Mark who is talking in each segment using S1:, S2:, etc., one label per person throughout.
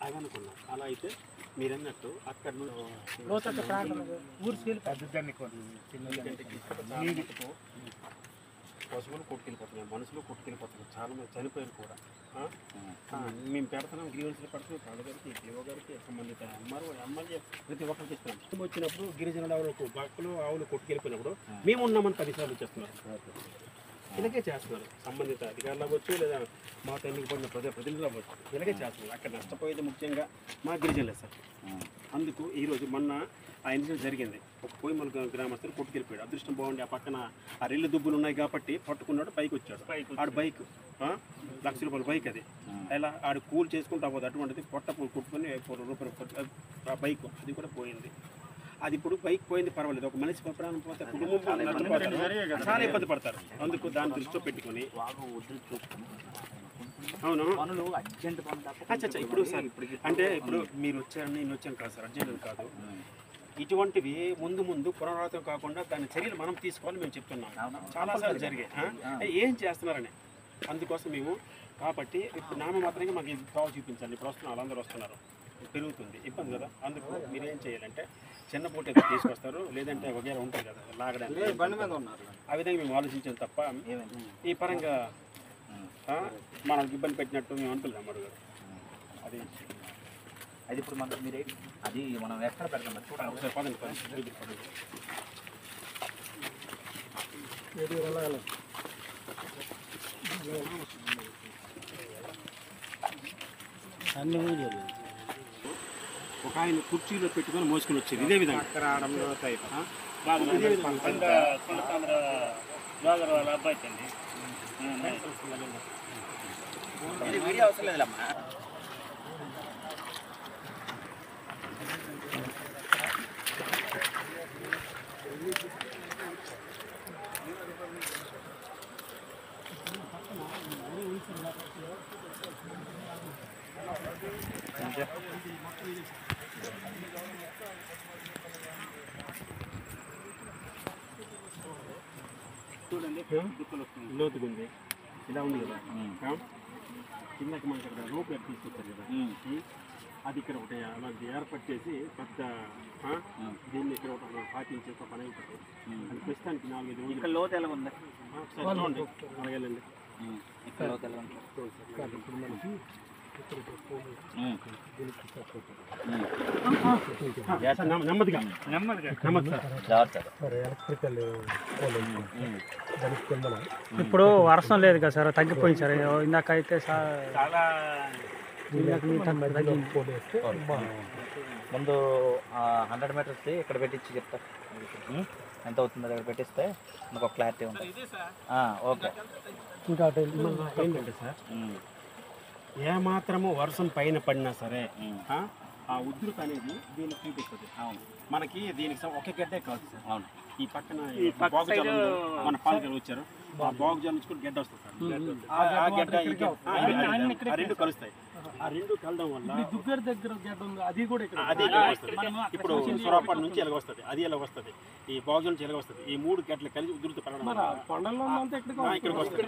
S1: అదనుకున్నాం. అలా అయితే మీరు అన్నట్టు అక్కడ పశువులు కొట్టుకెళ్ళిపోతున్నాయి, మనుషులు కొట్టుకెళ్ళిపోతున్నాయి, చాలా మంది చనిపోయారు కూడా. మేము పెడుతున్నాం, గ్రీవెన్స్లు పెడుతున్నాం, కాళ్ళ గారికి, దేవ గారికి, సంబంధిత ఎమ్మెల్యే ప్రతి ఒక్కరికి ఇస్తున్నాం. వచ్చినప్పుడు గిరిజనుల భక్తులు ఆవులు కొట్టుకెళ్ళిపోయినప్పుడు మేము ఉన్నామని 10 సార్లు చేస్తున్నారు. ఇలాగే చేస్తున్నారు సంబంధిత అధికారులు అవ్వచ్చు, లేదా మాతో ఎన్నికపడిన ప్రజాప్రతినిధులు అవ్వచ్చు, ఇలాగే చేస్తున్నారు. అక్కడ నష్టపోయేది ముఖ్యంగా మా గిరిజనులే సార్. అందుకు ఈరోజు మొన్న ఆ ఇన్సిడెంట్ జరిగింది. ఒక పోయిమల గ్రామస్తులు కొట్టుకెళ్ళిపోయాడు. అదృష్టం బాగుండి ఆ పక్కన ఆ రెల్లు దుబ్బులు ఉన్నాయి కాబట్టి పట్టుకున్నాడు, పైకి వచ్చాడు. ఆడు బైక్ ₹1,00,000 బైక్, అది అలా ఆడు కూల్ చేసుకుంటూ అవ్వదు. అటువంటిది పొట్ట కొట్టుకొని ₹1,00,000 ఆ బైక్ అది కూడా పోయింది. అది ఇప్పుడు బైక్ పోయింది పర్వాలేదు, ఒక మనిషి ప్రాణం పోతే కుటుంబం చాలా ఇబ్బంది పడతారు. అందుకు దాని దృష్టిలో పెట్టుకుని అవును అచ్చా ఇప్పుడు సార్ అంటే ఇప్పుడు మీరు వచ్చారని నేను వచ్చాను కాదు సార్, అర్జెంట్ కాదు. ఇటువంటివి ముందు ముందు పునరావృతం కాకుండా దాని చర్యలు మనం తీసుకోవాలి మేము చెప్తున్నాం. చాలాసార్లు జరిగాయి, ఏం చేస్తున్నారని. అందుకోసం మేము కాబట్టి ఇప్పుడు నామమాత్రంగా మాకు తావు చూపించాలి. ఇప్పుడు వస్తున్నారు, వాళ్ళందరూ వస్తున్నారు, పెరుగుతుంది ఇబ్బంది కదా. అందుకు మీరు ఏం చేయాలంటే చిన్న పూట తీసుకొస్తారు, లేదంటే వగేరా ఉంటుంది కదా లాగడానికి, బండి మీద ఉన్నారు. ఆ విధంగా మేము ఆలోచించాం తప్ప ఈ పరంగా మనకు ఇబ్బంది పెట్టినట్టు మేము అంటున్నాం అడుగు. అది
S2: అది ఇప్పుడు మనకు మీరే అది మనం ఎక్కడ పెడతాం చూడండి ఒకసారి. పదండి
S1: అన్ని ఒక ఆయన కుర్చీలో పెట్టుకొని మోసుకొని వచ్చేది ఇదే విధంగా. అక్కడ ఆడంలో వాళ్ళ అబ్బాయి
S2: వీడియో అవసరం లేదమ్మా.
S1: చూడండి లోతుకుంది, ఇలా ఉంది కదా కిందకి మనకి అక్కడ రోప్ తీసుకొచ్చారు కదా, అది ఇక్కడ ఒకటి అలాంటి ఏర్పాటు చేసి పెద్ద దీన్ని ఇక్కడ ఒక పాటించి ఒక పని అయిపోతుంది. అది ప్రస్తుతానికి 4-5 రోజులు.
S2: ఇక్కడ లోతు ఎలా ఉంది
S1: చూడండి, అలాగేనండి.
S2: ఇక్కడ లోతు ఎలా ఉంది
S1: నెమ్మదిగా
S3: ఇప్పుడు వర్షం లేదు కదా సార్, తగ్గిపోయింది సార్. ఇందాక అయితే
S2: చాలా ముందు 100 మీటర్స్ ఇక్కడ పెట్టించి చెప్తా ఎంత అవుతుందో దగ్గర పెట్టిస్తే మనకు ఒక క్లారిటీ ఉంటుంది. ఓకే.
S1: ఇంకా ఏంటంటే సార్ ఏమాత్రము వర్షం పైన పడినా సరే ఆ ఉధృతి అనేది దీనికి చూపిస్తుంది. అవును, మనకి దీనికి ఒకే గడ్డే కాదు సార్. అవును, ఈ పక్కన మన పాలకలు వచ్చారు, ఆ బాగు జల్ నుంచి కూడా గడ్డ వస్తుంది సార్. ఆ గడ్డ రెండు కలుస్తాయి. ఆ రెండు కలడం వల్ల దుగ్గర దగ్గర గడ్డ ఉంది, అది కూడా అదే వస్తుంది. ఇప్పుడు సొరపాటు నుంచి ఎలాగ వస్తుంది, అది ఎలా వస్తుంది, ఈ బాగు నుంచి ఎలాగ వస్తుంది. ఈ 3 గడ్డలు కలిసి ఉధృతి పడడం ఇక్కడికి వస్తుంది.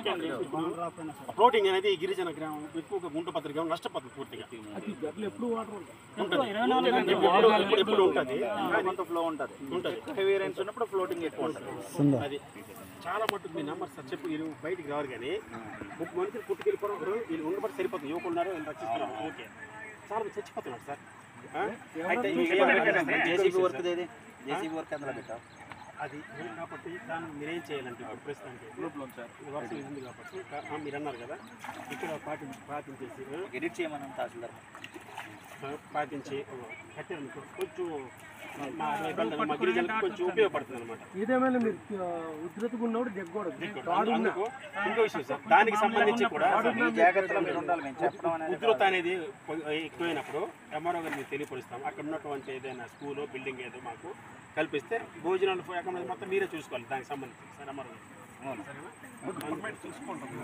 S1: ఫ్లోటింగ్ అనేది గిరిజన గ్రామం ఎక్కువగా గుంటపత్రి గ్రామం నష్టపోతుంది పూర్తిగా. ఎప్పుడు ఉంటుంది,
S2: ఫ్లో ఉంటుంది. హెవీ రైన్స్ ఉన్నప్పుడు ఫ్లోటింగ్ ఎక్కువ ఉంటుంది.
S1: అది చాలా మట్టుకు మీ నెంబర్ సార్ చెప్పు, మీరు బయటికి రావాలి. కానీ 30 మనుషులు పుట్టుకెళ్ళిపోవడం వీళ్ళు ఉండబట్టి సరిపోతుంది. యువకున్నారు, వీళ్ళు రక్షిస్తున్నారు, ఓకే. చాలా మంది చచ్చిపోతున్నారు sir.
S2: JCB work JCB work అందులో పెట్టాం.
S1: అది కాబట్టి దాన్ని మీరేం చేయాలంటే ప్రస్తుతానికి గ్రూప్లో సార్ వర్క్ ఉంది కాబట్టి మీరు అన్నారు కదా, ఇక్కడ పాటించేసి
S2: ఎడిట్ చేయమని తహసీల్దార్
S1: పాటించి కట్టారనుకో కొంచెం మా గిరిజనులకు కొంచెం ఉపయోగపడుతుంది అనమాట.
S3: ఇదేమైనా మీరు ఉధృతిగా ఉన్నప్పుడు
S1: అందుకు ఇంకో విషయం సార్, దానికి సంబంధించి కూడా
S2: జాగ్రత్తలు మీరు ఉండాలి. మేము చెప్పడం అనేది
S1: ఉధృతి అనేది ఎక్కువైనప్పుడు ఎంఆర్ఓ గారు మీరు తెలియపరుస్తాం. అక్కడ ఉన్నటువంటి ఏదైనా స్కూలు బిల్డింగ్ ఏదో మాకు కల్పిస్తే భోజనాలు అక్కడ మొత్తం మీరే చూసుకోవాలి దానికి సంబంధించి సార్ ఎంఆర్ఓ గారు. సరేనా? గవర్నమెంట్ చూసుకుంటుంది.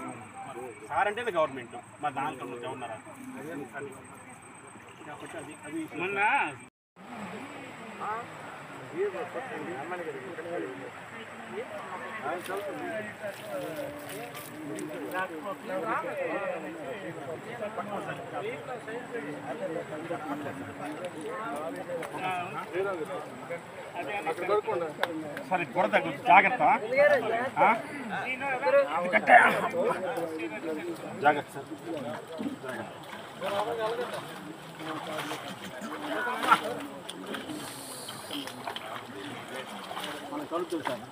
S1: సార్ అంటేనే గవర్నమెంట్, మా దాంట్లో నుంచి ఉన్నారా కాబట్టి అది మొన్న సరే గొడవ తగ్గుతుంది, జాగ్రత్త జాగ్రత్త సార్, మన కలుగుతుంది సార్.